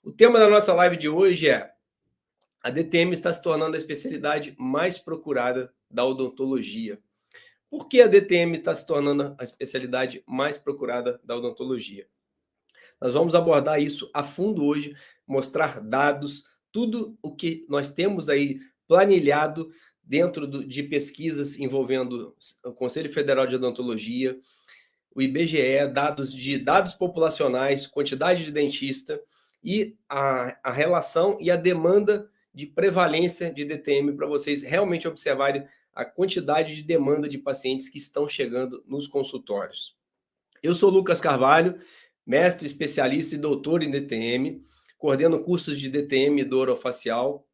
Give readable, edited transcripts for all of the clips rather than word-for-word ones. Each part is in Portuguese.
O tema da nossa live de hoje é: a DTM está se tornando a especialidade mais procurada da odontologia. Por que a DTM está se tornando a especialidade mais procurada da odontologia? Nós vamos abordar isso a fundo hoje, mostrar dados, tudo o que nós temos aí planilhado dentro de pesquisas envolvendo o Conselho Federal de Odontologia, o IBGE, dados populacionais, quantidade de dentista e a relação e a demanda de prevalência de DTM para vocês realmente observarem a quantidade de demanda de pacientes que estão chegando nos consultórios. Eu sou Lucas Carvalho, mestre, especialista e doutor em DTM, coordeno cursos de DTM e dor orofacial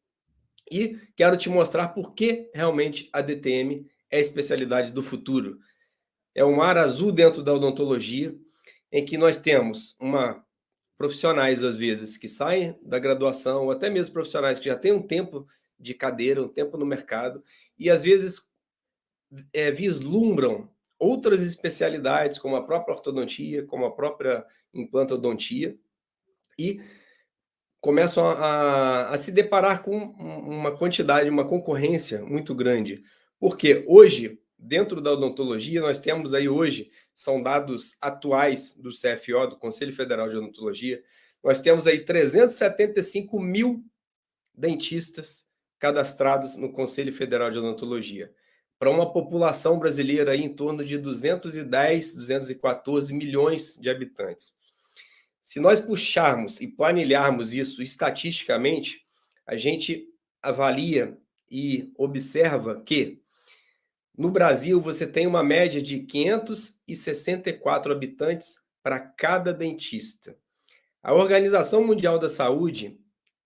e quero te mostrar por que realmente a DTM é a especialidade do futuro. É um mar azul dentro da odontologia, em que nós temos profissionais, às vezes, que saem da graduação, ou até mesmo profissionais que já têm um tempo de cadeira, um tempo no mercado, e às vezes vislumbram outras especialidades, como a própria ortodontia, como a própria implantodontia, e começam a se deparar com uma quantidade, uma concorrência muito grande. Porque hoje, dentro da odontologia, nós temos aí hoje, são dados atuais do CFO, do Conselho Federal de Odontologia, nós temos aí 375 mil dentistas cadastrados no Conselho Federal de Odontologia, para uma população brasileira aí em torno de 210, 214 milhões de habitantes. Se nós puxarmos e planilharmos isso estatisticamente, a gente avalia e observa que no Brasil você tem uma média de 564 habitantes para cada dentista. A Organização Mundial da Saúde,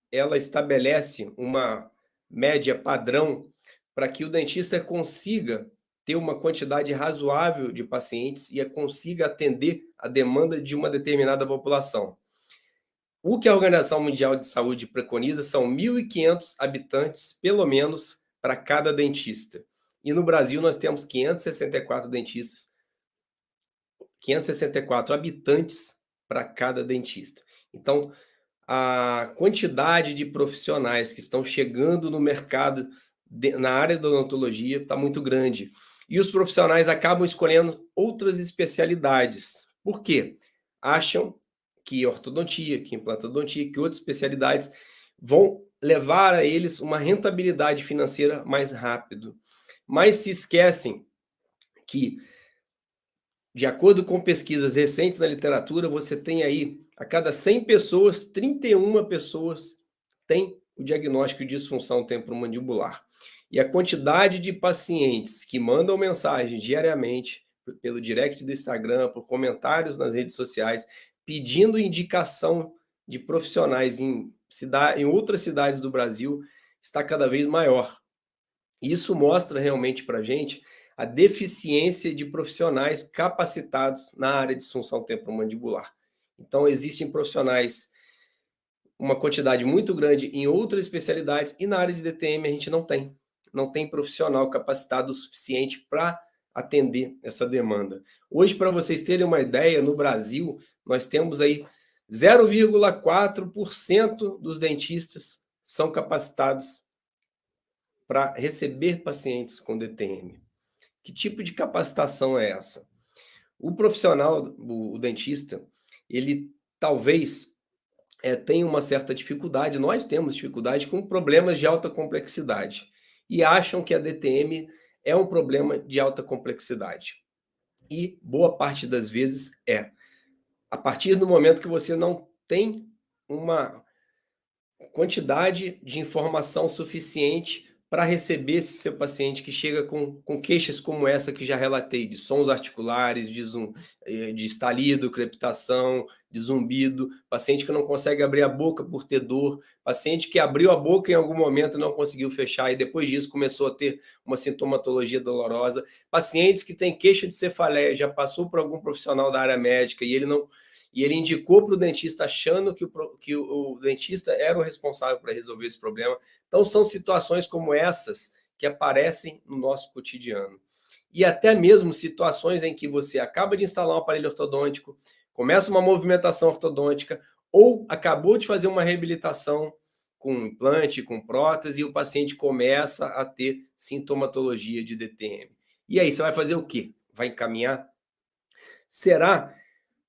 ela estabelece uma média padrão para que o dentista consiga ter uma quantidade razoável de pacientes e consiga atender a demanda de uma determinada população. O que a Organização Mundial de Saúde preconiza são 1.500 habitantes, pelo menos, para cada dentista. E no Brasil nós temos 564 dentistas, 564 habitantes para cada dentista. Então, a quantidade de profissionais que estão chegando no mercado na área da odontologia está muito grande. E os profissionais acabam escolhendo outras especialidades. Por quê? Acham que ortodontia, que implantodontia, que outras especialidades vão levar a eles uma rentabilidade financeira mais rápido. Mas se esquecem que, de acordo com pesquisas recentes na literatura, você tem aí, a cada 100 pessoas, 31 pessoas têm o diagnóstico de disfunção temporomandibular. E a quantidade de pacientes que mandam mensagem diariamente, pelo direct do Instagram, por comentários nas redes sociais, pedindo indicação de profissionais em outras cidades do Brasil, está cada vez maior. Isso mostra realmente para a gente a deficiência de profissionais capacitados na área de disfunção temporomandibular. Então, existem profissionais, uma quantidade muito grande em outras especialidades, e na área de DTM a gente não tem profissional capacitado o suficiente para atender essa demanda. Hoje, para vocês terem uma ideia, no Brasil, nós temos aí 0,4% dos dentistas são capacitados para receber pacientes com DTM. Que tipo de capacitação é essa? O profissional, o dentista, ele talvez tenha uma certa dificuldade, nós temos dificuldade com problemas de alta complexidade, e acham que a DTM é um problema de alta complexidade. E boa parte das vezes é. A partir do momento que você não tem uma quantidade de informação suficiente para receber esse seu paciente que chega com queixas como essa que já relatei, de sons articulares, de estalido, crepitação, de zumbido, paciente que não consegue abrir a boca por ter dor, paciente que abriu a boca em algum momento e não conseguiu fechar e depois disso começou a ter uma sintomatologia dolorosa, pacientes que têm queixa de cefaleia, já passou por algum profissional da área médica e ele indicou para o dentista achando que o dentista era o responsável para resolver esse problema. Então, são situações como essas que aparecem no nosso cotidiano. E até mesmo situações em que você acaba de instalar um aparelho ortodôntico, começa uma movimentação ortodôntica, ou acabou de fazer uma reabilitação com implante, com prótese, e o paciente começa a ter sintomatologia de DTM. E aí, você vai fazer o quê? Vai encaminhar? Será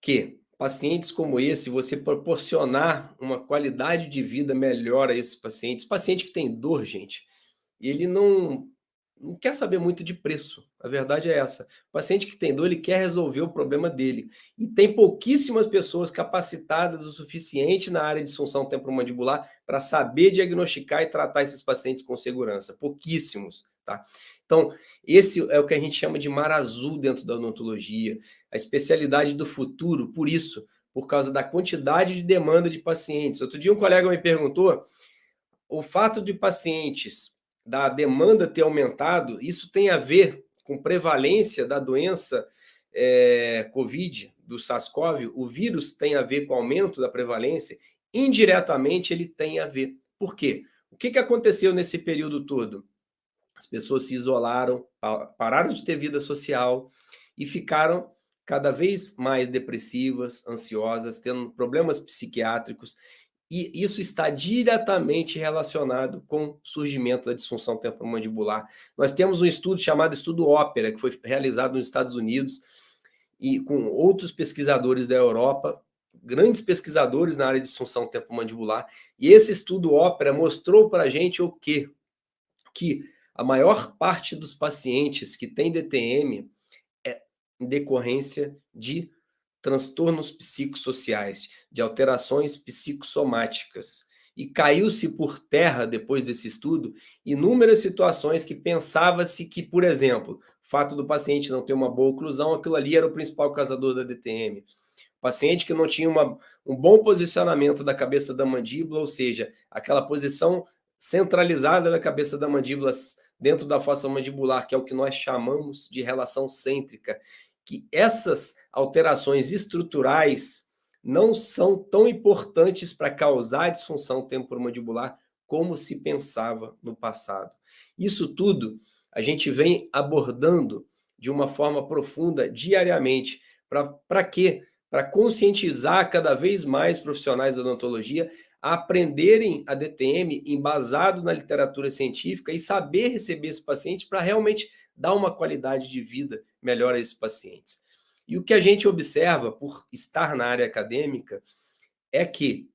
que pacientes como esse, você proporcionar uma qualidade de vida melhor a esses pacientes, paciente que tem dor, gente, ele não quer saber muito de preço, a verdade é essa. O paciente que tem dor, ele quer resolver o problema dele. E tem pouquíssimas pessoas capacitadas o suficiente na área de disfunção temporomandibular para saber diagnosticar e tratar esses pacientes com segurança. Pouquíssimos, tá? Então, esse é o que a gente chama de mar azul dentro da odontologia, a especialidade do futuro, por isso, por causa da quantidade de demanda de pacientes. Outro dia um colega me perguntou, o fato de pacientes da demanda ter aumentado, isso tem a ver com prevalência da doença COVID, do SARS-CoV, o vírus tem a ver com o aumento da prevalência? Indiretamente ele tem a ver. Por quê? O que aconteceu nesse período todo? As pessoas se isolaram, pararam de ter vida social e ficaram cada vez mais depressivas, ansiosas, tendo problemas psiquiátricos, e isso está diretamente relacionado com o surgimento da disfunção temporomandibular. Nós temos um estudo chamado Estudo Ópera, que foi realizado nos Estados Unidos, e com outros pesquisadores da Europa, grandes pesquisadores na área de disfunção temporomandibular, e esse estudo Ópera mostrou para a gente o quê? Que a maior parte dos pacientes que têm DTM é em decorrência de transtornos psicossociais, de alterações psicossomáticas. E caiu-se por terra, depois desse estudo, inúmeras situações que pensava-se que, por exemplo, o fato do paciente não ter uma boa oclusão, aquilo ali era o principal causador da DTM. O paciente que não tinha um bom posicionamento da cabeça da mandíbula, ou seja, aquela posição centralizada da cabeça da mandíbula dentro da fossa mandibular, que é o que nós chamamos de relação cêntrica, que essas alterações estruturais não são tão importantes para causar disfunção temporomandibular como se pensava no passado. Isso tudo a gente vem abordando de uma forma profunda diariamente. Para quê? Para conscientizar cada vez mais profissionais da odontologia a aprenderem a DTM embasado na literatura científica e saber receber esse paciente para realmente dar uma qualidade de vida melhor a esses pacientes. E o que a gente observa por estar na área acadêmica é que,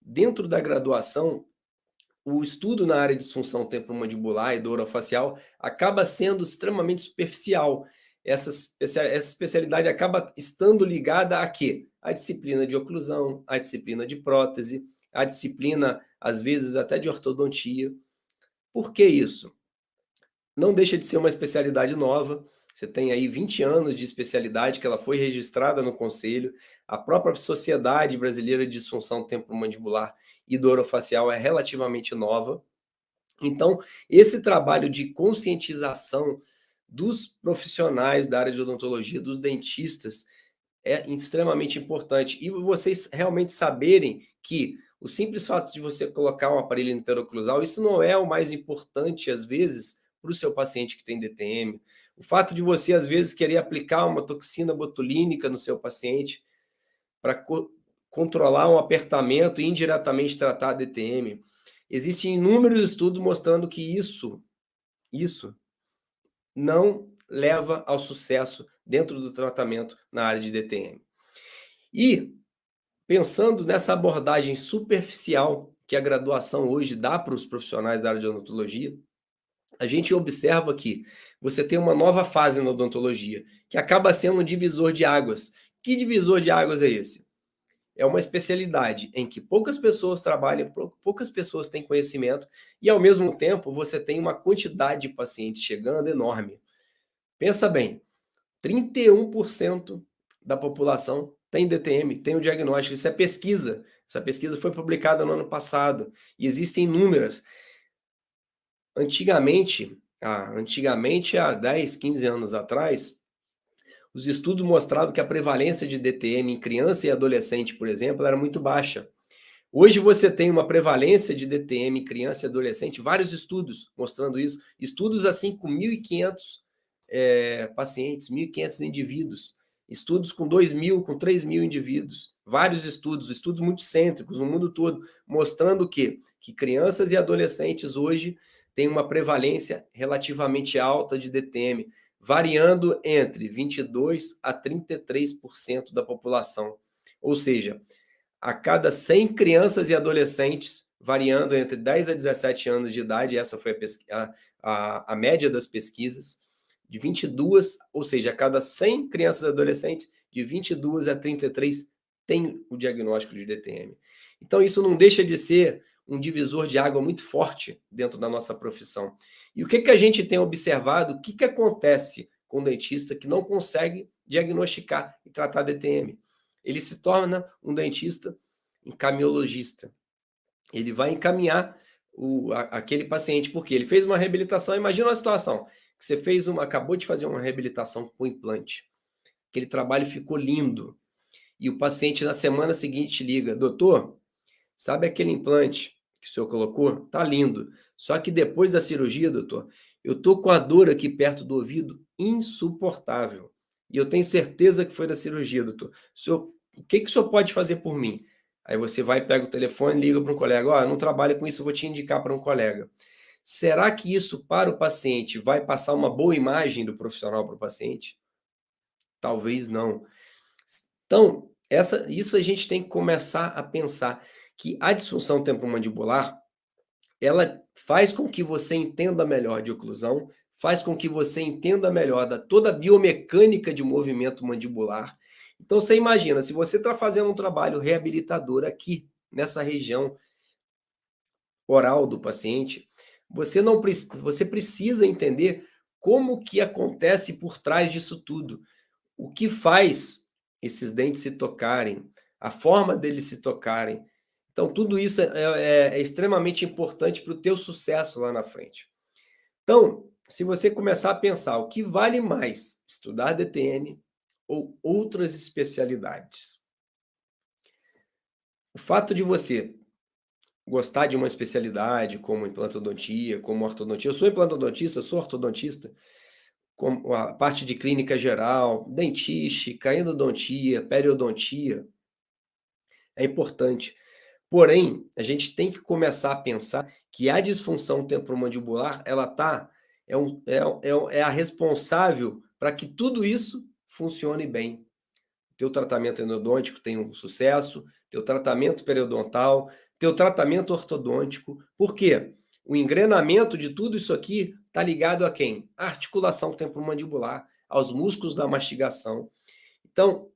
dentro da graduação, o estudo na área de disfunção temporomandibular e dor orofacial acaba sendo extremamente superficial. Essa especialidade acaba estando ligada a quê? A disciplina de oclusão, a disciplina de prótese, a disciplina, às vezes, até de ortodontia. Por que isso? Não deixa de ser uma especialidade nova, você tem aí 20 anos de especialidade que ela foi registrada no conselho, a própria Sociedade Brasileira de Disfunção Temporomandibular e Dor Orofacial é relativamente nova. Então, esse trabalho de conscientização dos profissionais da área de odontologia, dos dentistas, é extremamente importante. E vocês realmente saberem que o simples fato de você colocar um aparelho interoclusal, isso não é o mais importante, às vezes, para o seu paciente que tem DTM. O fato de você, às vezes, querer aplicar uma toxina botulínica no seu paciente para controlar um apertamento e indiretamente tratar a DTM. Existem inúmeros estudos mostrando que isso não leva ao sucesso dentro do tratamento na área de DTM. E, pensando nessa abordagem superficial que a graduação hoje dá para os profissionais da área de odontologia, a gente observa que você tem uma nova fase na odontologia, que acaba sendo um divisor de águas. Que divisor de águas é esse? É uma especialidade em que poucas pessoas trabalham, poucas pessoas têm conhecimento, e ao mesmo tempo você tem uma quantidade de pacientes chegando enorme. Pensa bem, 31% da população tem DTM, tem o diagnóstico, isso é pesquisa. Essa pesquisa foi publicada no ano passado, e existem inúmeras. Antigamente, há 10, 15 anos atrás, os estudos mostravam que a prevalência de DTM em criança e adolescente, por exemplo, era muito baixa. Hoje você tem uma prevalência de DTM em criança e adolescente, vários estudos mostrando isso, estudos assim com 1.500 pacientes, 1.500 indivíduos, estudos com 2.000, com 3.000 indivíduos. vários estudos, estudos multicêntricos no mundo todo, mostrando que crianças e adolescentes hoje têm uma prevalência relativamente alta de DTM, variando entre 22% a 33% da população. Ou seja, a cada 100 crianças e adolescentes, variando entre 10 a 17 anos de idade, essa foi a média das pesquisas, de 22, ou seja, a cada 100 crianças e adolescentes, de 22 a 33 tem o diagnóstico de DTM. Então, isso não deixa de ser um divisor de água muito forte dentro da nossa profissão. E o que a gente tem observado? O que acontece com o dentista que não consegue diagnosticar e tratar DTM? Ele se torna um dentista encaminhologista. Ele vai encaminhar aquele paciente, porque ele fez uma reabilitação. Imagina uma situação que você acabou de fazer uma reabilitação com implante. Aquele trabalho ficou lindo. E o paciente na semana seguinte te liga: doutor, sabe aquele implante que o senhor colocou? Tá lindo. Só que depois da cirurgia, doutor, eu tô com a dor aqui perto do ouvido insuportável. E eu tenho certeza que foi da cirurgia, doutor. O que o senhor pode fazer por mim? Aí você vai, pega o telefone, liga para um colega: ó, eu não trabalho com isso, eu vou te indicar para um colega. Será que isso para o paciente vai passar uma boa imagem do profissional para o paciente? Talvez não. Então, isso a gente tem que começar a pensar que a disfunção temporomandibular, ela faz com que você entenda melhor de oclusão, faz com que você entenda melhor toda a biomecânica de movimento mandibular. Então, você imagina, se você está fazendo um trabalho reabilitador aqui, nessa região oral do paciente, você precisa entender como que acontece por trás disso tudo. O que faz esses dentes se tocarem, a forma deles se tocarem. Então, tudo isso é extremamente importante para o teu sucesso lá na frente. Então, se você começar a pensar o que vale mais, estudar DTM ou outras especialidades. O fato de você gostar de uma especialidade, como implantodontia, como ortodontia. Eu sou implantodontista, eu sou ortodontista, como a parte de clínica geral, dentística, endodontia, periodontia, é importante. Porém, a gente tem que começar a pensar que a disfunção temporomandibular, é a responsável para que tudo isso funcione bem. Teu tratamento endodôntico tem um sucesso, teu tratamento periodontal, teu tratamento ortodôntico. Por quê? O engrenamento de tudo isso aqui está ligado a quem? A articulação temporomandibular, aos músculos da mastigação. Então,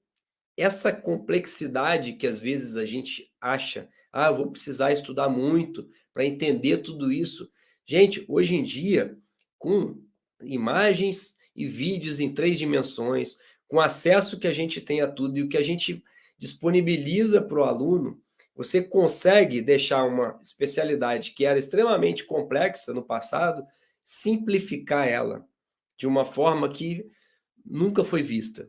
essa complexidade que às vezes a gente acha, eu vou precisar estudar muito para entender tudo isso. Gente, hoje em dia, com imagens e vídeos em 3 dimensões, com acesso que a gente tem a tudo e o que a gente disponibiliza para o aluno, você consegue deixar uma especialidade que era extremamente complexa no passado, simplificar ela de uma forma que nunca foi vista.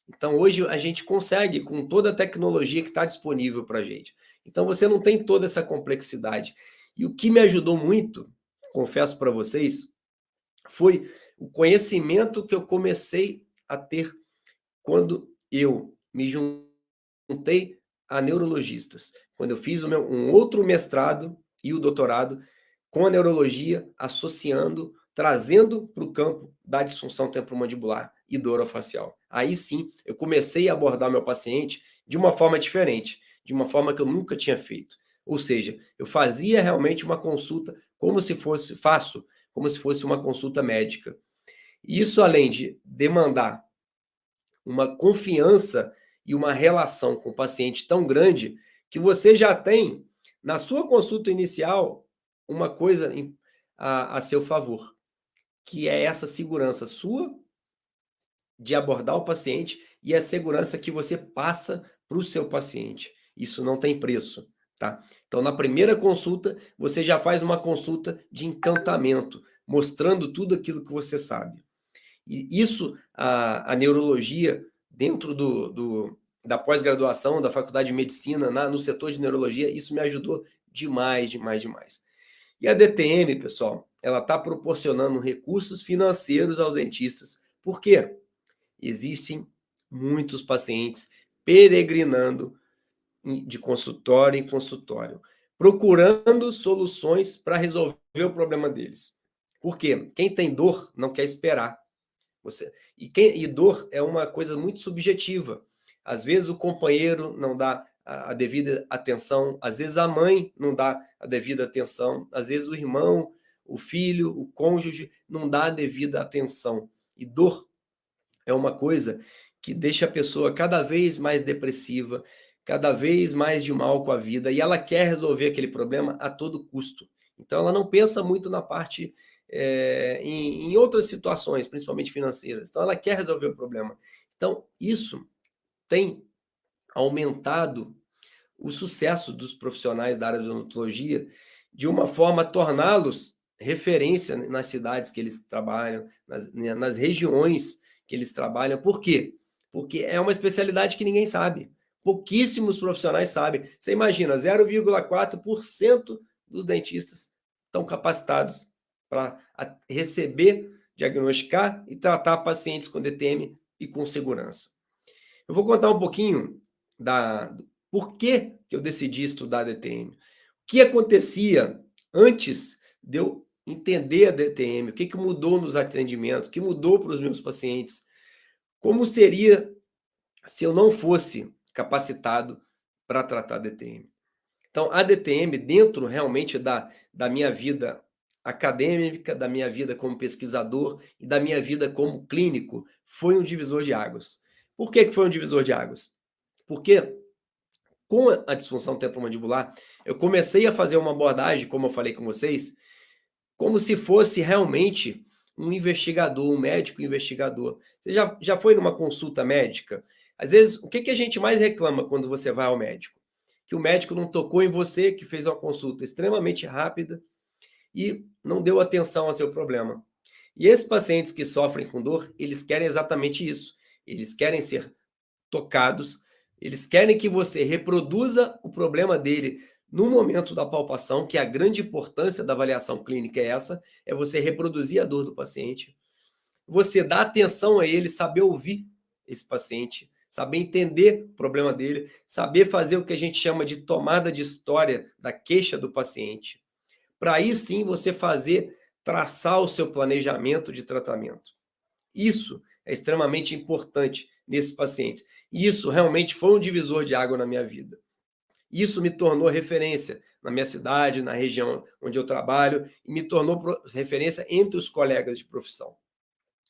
Então, hoje a gente consegue, com toda a tecnologia que está disponível para a gente. Então, você não tem toda essa complexidade. E o que me ajudou muito, confesso para vocês, foi o conhecimento que eu comecei a ter quando eu me juntei a neurologistas. Quando eu fiz um outro mestrado e o doutorado com a neurologia, associando, trazendo para o campo da disfunção temporomandibular e do orofacial. Aí sim, eu comecei a abordar meu paciente de uma forma diferente, de uma forma que eu nunca tinha feito. Ou seja, eu fazia realmente uma consulta como se fosse uma consulta médica. Isso, além de demandar uma confiança e uma relação com o paciente tão grande, que você já tem, na sua consulta inicial, uma coisa a seu favor, que é essa segurança sua de abordar o paciente e a segurança que você passa para o seu paciente. Isso não tem preço, tá? Então, na primeira consulta, você já faz uma consulta de encantamento, mostrando tudo aquilo que você sabe. E isso, a neurologia, dentro da pós-graduação, da faculdade de medicina, no setor de neurologia, isso me ajudou demais, demais, demais. E a DTM, pessoal, ela está proporcionando recursos financeiros aos dentistas. Por quê? Existem muitos pacientes peregrinando de consultório em consultório, procurando soluções para resolver o problema deles. Por quê? Quem tem dor não quer esperar. E dor é uma coisa muito subjetiva. Às vezes o companheiro não dá a devida atenção, às vezes a mãe não dá a devida atenção, às vezes o irmão, o filho, o cônjuge não dá a devida atenção. E dor é uma coisa que deixa a pessoa cada vez mais depressiva, cada vez mais de mal com a vida, e ela quer resolver aquele problema a todo custo. Então ela não pensa muito na parte em outras situações, principalmente financeiras. Então ela quer resolver o problema. Então isso tem aumentado o sucesso dos profissionais da área de odontologia de uma forma a torná-los referência nas cidades que eles trabalham, nas regiões que eles trabalham. Por quê? Porque é uma especialidade que ninguém sabe. Pouquíssimos profissionais sabem. Você imagina, 0,4% dos dentistas estão capacitados para receber, diagnosticar e tratar pacientes com DTM e com segurança. Eu vou contar um pouquinho por que eu decidi estudar DTM. O que acontecia antes de eu entender a DTM? O que mudou nos atendimentos? O que mudou para os meus pacientes? Como seria se eu não fosse capacitado para tratar DTM? Então, a DTM, dentro realmente da minha vida acadêmica, da minha vida como pesquisador e da minha vida como clínico, foi um divisor de águas. Por que foi um divisor de águas? Porque com a disfunção temporomandibular, eu comecei a fazer uma abordagem, como eu falei com vocês, como se fosse realmente um investigador, um médico investigador. Você já foi numa consulta médica? Às vezes, o que a gente mais reclama quando você vai ao médico? Que o médico não tocou em você, que fez uma consulta extremamente rápida e não deu atenção ao seu problema. E esses pacientes que sofrem com dor, eles querem exatamente isso. Eles querem ser tocados, eles querem que você reproduza o problema dele no momento da palpação, que a grande importância da avaliação clínica é essa, é você reproduzir a dor do paciente, você dar atenção a ele, saber ouvir esse paciente, saber entender o problema dele, saber fazer o que a gente chama de tomada de história da queixa do paciente, para aí sim você traçar o seu planejamento de tratamento. Isso é extremamente importante nesses pacientes. E isso realmente foi um divisor de água na minha vida. Isso me tornou referência na minha cidade, na região onde eu trabalho, e me tornou referência entre os colegas de profissão.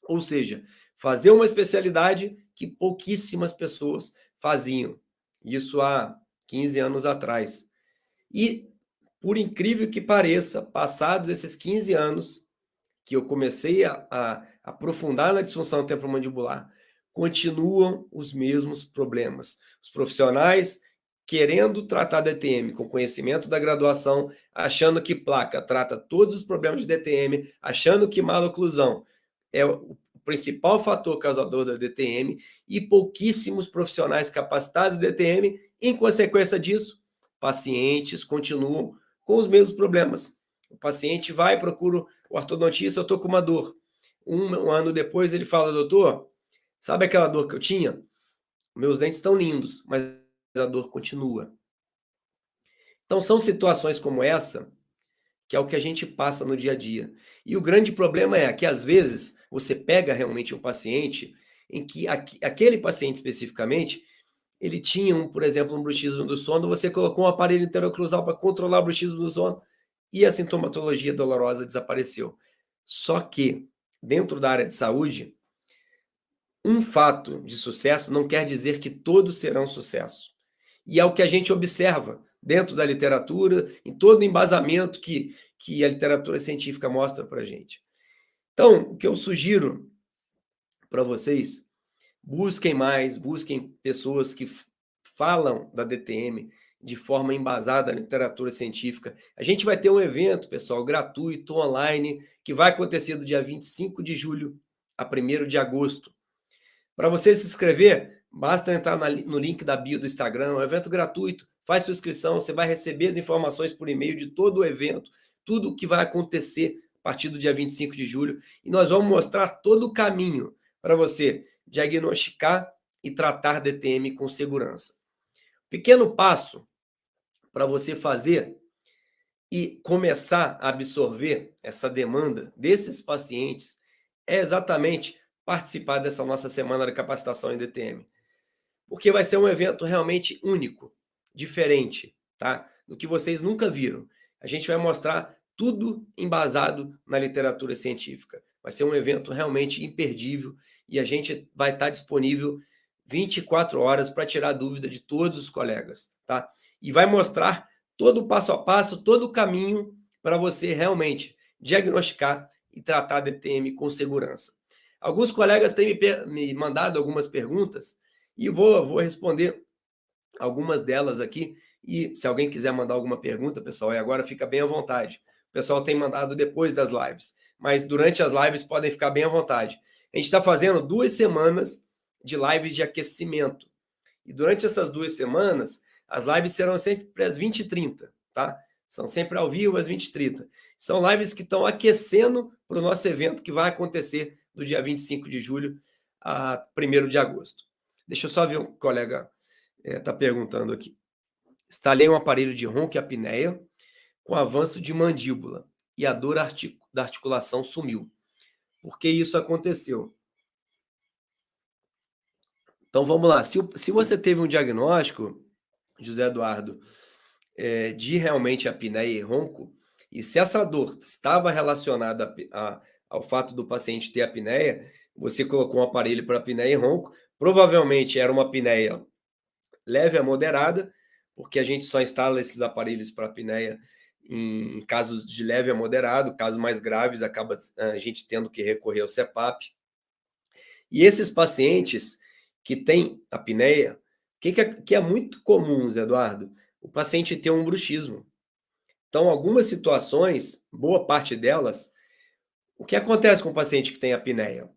Ou seja, fazer uma especialidade que pouquíssimas pessoas faziam. Isso há 15 anos atrás. E, por incrível que pareça, passados esses 15 anos, que eu comecei a aprofundar na disfunção temporomandibular, continuam os mesmos problemas. Os profissionais querendo tratar DTM com conhecimento da graduação, achando que placa trata todos os problemas de DTM, achando que maloclusão é o principal fator causador da DTM, e pouquíssimos profissionais capacitados de DTM, em consequência disso, pacientes continuam com os mesmos problemas. O paciente vai e procura o ortodontista, eu estou com uma dor. Um ano depois ele fala, doutor, sabe aquela dor que eu tinha? Meus dentes estão lindos, mas a dor continua. Então são situações como essa que é o que a gente passa no dia a dia. E o grande problema é que às vezes você pega realmente um paciente em que aquele paciente especificamente, ele tinha, por exemplo, um bruxismo do sono, você colocou um aparelho interoclusal para controlar o bruxismo do sono e a sintomatologia dolorosa desapareceu. Só que, dentro da área de saúde, um fato de sucesso não quer dizer que todos serão sucesso. E é o que a gente observa dentro da literatura, em todo o embasamento que a literatura científica mostra para a gente. Então, o que eu sugiro para vocês, busquem pessoas que falam da DTM de forma embasada na literatura científica. A gente vai ter um evento, pessoal, gratuito, online, que vai acontecer do dia 25 de julho a 1º de agosto. Para você se inscrever, basta entrar no link da bio do Instagram, é um evento gratuito, faz sua inscrição, você vai receber as informações por e-mail de todo o evento, tudo o que vai acontecer a partir do dia 25 de julho, e nós vamos mostrar todo o caminho para você diagnosticar e tratar DTM com segurança. Pequeno passo para você fazer e começar a absorver essa demanda desses pacientes é exatamente participar dessa nossa semana de capacitação em DTM. Porque vai ser um evento realmente único, diferente, tá? Do que vocês nunca viram. A gente vai mostrar tudo embasado na literatura científica. Vai ser um evento realmente imperdível e a gente vai estar disponível 24 horas para tirar dúvida de todos os colegas, tá? E vai mostrar todo o passo a passo, todo o caminho para você realmente diagnosticar e tratar DTM com segurança. Alguns colegas têm me mandado algumas perguntas e vou responder algumas delas aqui. E se alguém quiser mandar alguma pergunta, pessoal, agora fica bem à vontade. O pessoal tem mandado depois das lives, mas durante as lives podem ficar bem à vontade. A gente está fazendo 2 semanas de lives de aquecimento. E durante essas 2 semanas, as lives serão sempre às 20h30, tá? São sempre ao vivo às 20h30. São lives que estão aquecendo para o nosso evento que vai acontecer do dia 25 de julho a 1º de agosto. Deixa eu só ver, um colega está perguntando aqui. Instalei um aparelho de ronco e apneia com avanço de mandíbula e a dor da articulação sumiu. Por que isso aconteceu? Então vamos lá. Se você teve um diagnóstico, José Eduardo, de realmente apneia e ronco, e se essa dor estava relacionada ao fato do paciente ter apneia, você colocou um aparelho para apneia e ronco, provavelmente era uma apneia leve a moderada, porque a gente só instala esses aparelhos para apneia em casos de leve a moderado, casos mais graves, acaba a gente tendo que recorrer ao CPAP. E esses pacientes que têm apneia, que é muito comum, Zé Eduardo, o paciente ter um bruxismo. Então, algumas situações, boa parte delas, o que acontece com o paciente que tem apneia?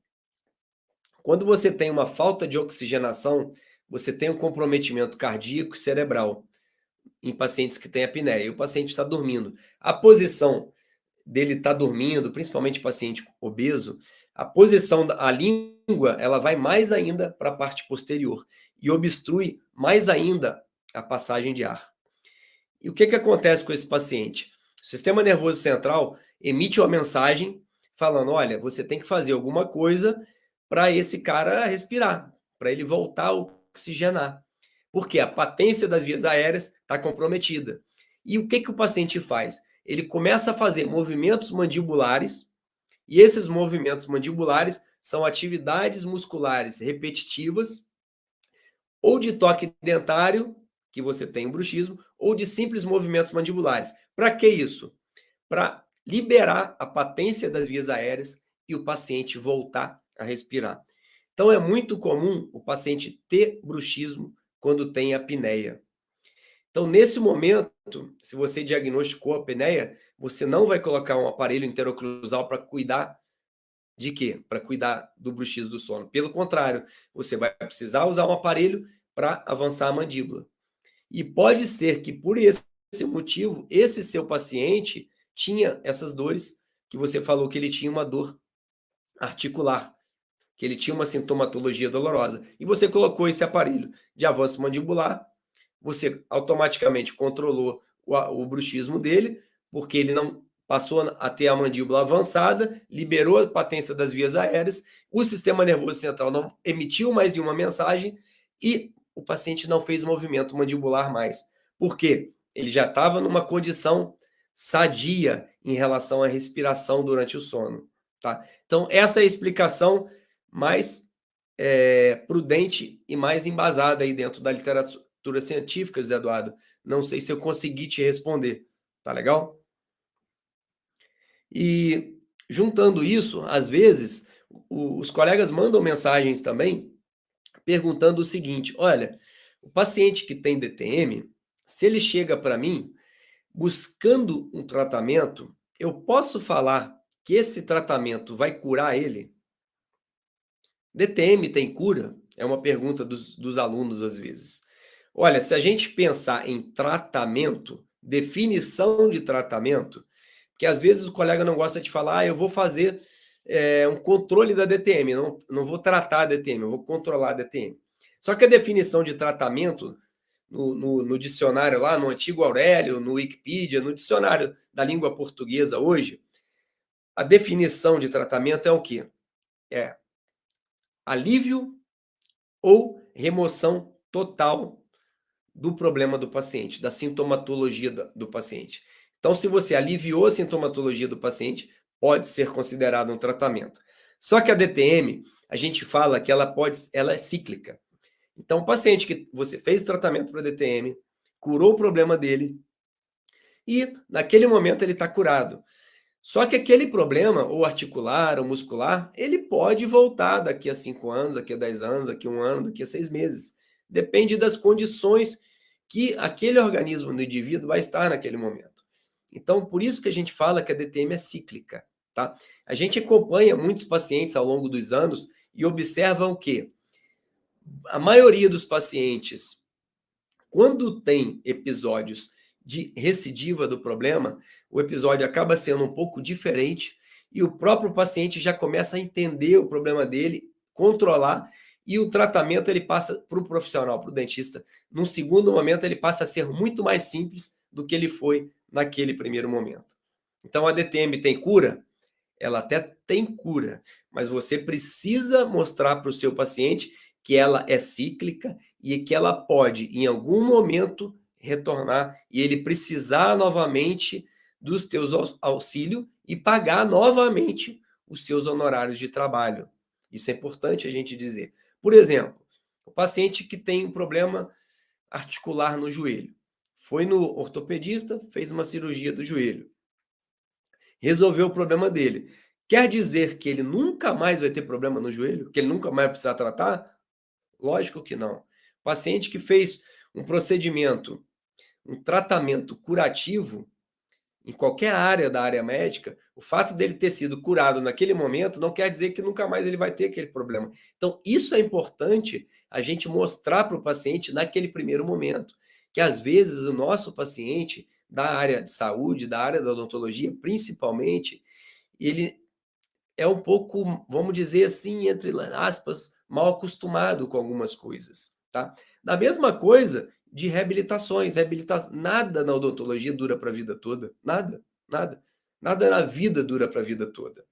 Quando você tem uma falta de oxigenação, você tem um comprometimento cardíaco e cerebral em pacientes que têm apneia, e o paciente está dormindo. A posição dele estar dormindo, principalmente paciente obeso, a posição a língua, ela vai mais ainda para a parte posterior e obstrui mais ainda a passagem de ar. E o que acontece com esse paciente? O sistema nervoso central emite uma mensagem falando, olha, você tem que fazer alguma coisa para esse cara respirar, para ele voltar a oxigenar. Porque a patência das vias aéreas está comprometida. E o que o paciente faz? Ele começa a fazer movimentos mandibulares, e esses movimentos mandibulares são atividades musculares repetitivas, ou de toque dentário, que você tem um bruxismo, ou de simples movimentos mandibulares. Para que isso? Para liberar a patência das vias aéreas e o paciente voltar a respirar. Então, é muito comum o paciente ter bruxismo quando tem apneia. Então, nesse momento, se você diagnosticou a apneia, você não vai colocar um aparelho interoclusal para cuidar de quê? Para cuidar do bruxismo do sono. Pelo contrário, você vai precisar usar um aparelho para avançar a mandíbula. E pode ser que, por esse motivo, esse seu paciente tinha essas dores, que você falou que ele tinha uma dor articular, que ele tinha uma sintomatologia dolorosa. E você colocou esse aparelho de avanço mandibular, você automaticamente controlou o bruxismo dele, porque ele não passou a ter a mandíbula avançada, liberou a patência das vias aéreas, o sistema nervoso central não emitiu mais nenhuma mensagem e o paciente não fez movimento mandibular mais. Por quê? Ele já estava numa condição sadia em relação à respiração durante o sono. Tá? Então, essa é a explicação mais prudente e mais embasada aí dentro da literatura científica, Zé Eduardo. Não sei se eu consegui te responder. Tá legal? E juntando isso, às vezes, os colegas mandam mensagens também perguntando o seguinte: olha, o paciente que tem DTM, se ele chega para mim buscando um tratamento, eu posso falar que esse tratamento vai curar ele? DTM tem cura? É uma pergunta dos alunos às vezes. Olha, se a gente pensar em tratamento, definição de tratamento, porque às vezes o colega não gosta de falar, eu vou fazer um controle da DTM, não vou tratar a DTM, eu vou controlar a DTM. Só que a definição de tratamento no dicionário lá, no Antigo Aurélio, no Wikipedia, no dicionário da língua portuguesa hoje, a definição de tratamento é o quê? É alívio ou remoção total do problema do paciente, da sintomatologia do paciente. Então, se você aliviou a sintomatologia do paciente, pode ser considerado um tratamento. Só que a DTM, a gente fala que ela é cíclica. Então, o paciente que você fez o tratamento para DTM, curou o problema dele e naquele momento ele está curado. Só que aquele problema, ou articular, ou muscular, ele pode voltar daqui a 5 anos, daqui a 10 anos, daqui a 1 ano, daqui a 6 meses. Depende das condições que aquele organismo do indivíduo vai estar naquele momento. Então, por isso que a gente fala que a DTM é cíclica, tá? A gente acompanha muitos pacientes ao longo dos anos e observa o quê? A maioria dos pacientes, quando tem episódios de recidiva do problema, o episódio acaba sendo um pouco diferente e o próprio paciente já começa a entender o problema dele, controlar, e o tratamento ele passa para o profissional, para o dentista. Num segundo momento, ele passa a ser muito mais simples do que ele foi naquele primeiro momento. Então, a DTM tem cura? Ela até tem cura, mas você precisa mostrar para o seu paciente que ela é cíclica e que ela pode, em algum momento, retornar e ele precisar novamente dos teus auxílio e pagar novamente os seus honorários de trabalho. Isso é importante a gente dizer. Por exemplo, o paciente que tem um problema articular no joelho, foi no ortopedista, fez uma cirurgia do joelho, resolveu o problema dele. Quer dizer que ele nunca mais vai ter problema no joelho? Que ele nunca mais vai precisar tratar? Lógico que não. Paciente que fez um procedimento, um tratamento curativo, em qualquer área da área médica, o fato dele ter sido curado naquele momento não quer dizer que nunca mais ele vai ter aquele problema. Então, isso é importante a gente mostrar para o paciente naquele primeiro momento, que às vezes o nosso paciente da área de saúde, da área da odontologia, principalmente, ele é um pouco, vamos dizer assim, entre aspas, mal acostumado com algumas coisas, tá? Da mesma coisa de reabilitações, nada na odontologia dura para a vida toda, nada, nada. Nada na vida dura para a vida toda.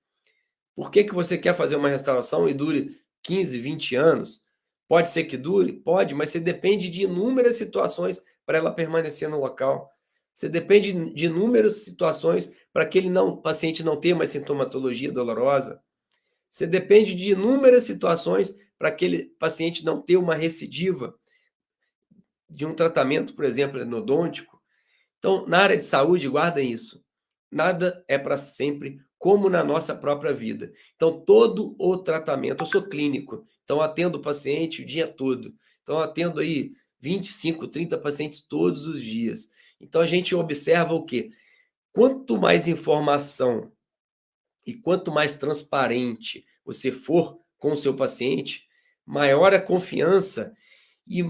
Por que você quer fazer uma restauração e dure 15, 20 anos? Pode ser que dure? Pode, mas você depende de inúmeras situações para ela permanecer no local. Você depende de inúmeras situações para aquele paciente não ter mais sintomatologia dolorosa. Você depende de inúmeras situações para aquele paciente não ter uma recidiva de um tratamento, por exemplo, endodôntico. Então, na área de saúde, guardem isso. Nada é para sempre, como na nossa própria vida. Então, todo o tratamento, eu sou clínico, então atendo o paciente o dia todo. Então, atendo aí 25, 30 pacientes todos os dias. Então, a gente observa o quê? Quanto mais informação e quanto mais transparente você for com o seu paciente, maior a confiança e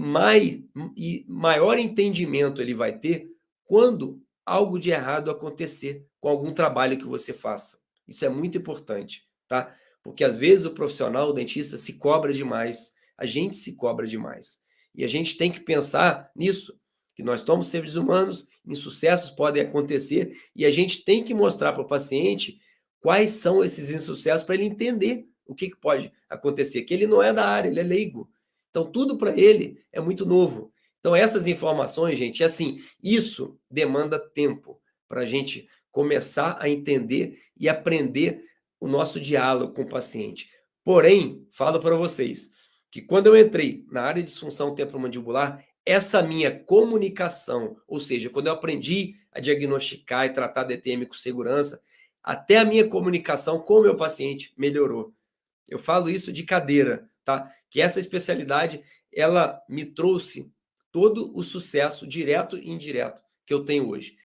maior entendimento ele vai ter quando algo de errado acontecer com algum trabalho que você faça. Isso é muito importante, tá? Porque às vezes o profissional, o dentista, se cobra demais, a gente se cobra demais. E a gente tem que pensar nisso, que nós somos seres humanos, insucessos podem acontecer, e a gente tem que mostrar para o paciente quais são esses insucessos para ele entender o que pode acontecer, que ele não é da área, ele é leigo. Então, tudo para ele é muito novo. Então, essas informações, gente, assim, isso demanda tempo para a gente começar a entender e aprender o nosso diálogo com o paciente. Porém, falo para vocês que quando eu entrei na área de disfunção temporomandibular, essa minha comunicação, ou seja, quando eu aprendi a diagnosticar e tratar DTM com segurança, até a minha comunicação com o meu paciente melhorou. Eu falo isso de cadeira, tá? Que essa especialidade, ela me trouxe todo o sucesso direto e indireto que eu tenho hoje.